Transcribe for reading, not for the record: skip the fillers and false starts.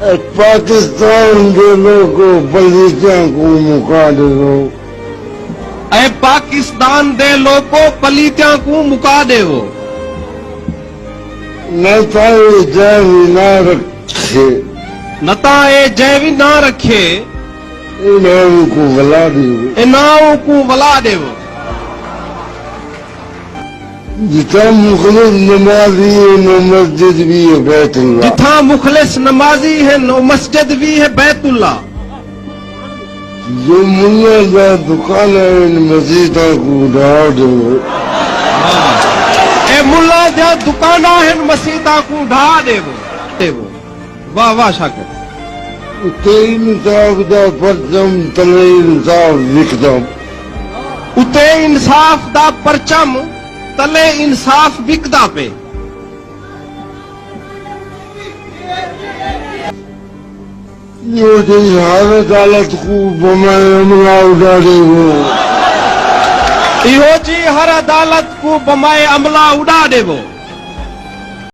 पाकिस्तान के लोगों पलीतियां को मुका देवो। ऐ पाकिस्तान दे लोगों पलीतियां को मुका देवो। नता ये जैवी ना रखे, नता ये जैवी ना रखे, इनाम को वला देवो, इनाम को वला देवो। जिथा मुखलिस नमाजी है नो मस्जिद भी है बैतुल्लाह, जिथा मुखलिस नमाजी है नो मस्जिद भी है बैतुल्ला। जो मुल्ला दा दुकान है इन मस्जिदा को उड़ा देवो। ए मुल्ला दा दुकाना है मस्जिदा को उड़ा देवो। वाह वाह शाकिर। उते इंसाफ दा परचम तले इंसाफ विकदम, उते इंसाफ दा परचम तले इंसाफ बिकदा पे। यो जी हर अदालत को बमाए अमला उड़ा देवो। इहो जी हर अदालत को बमाए अमला उड़ा देवो।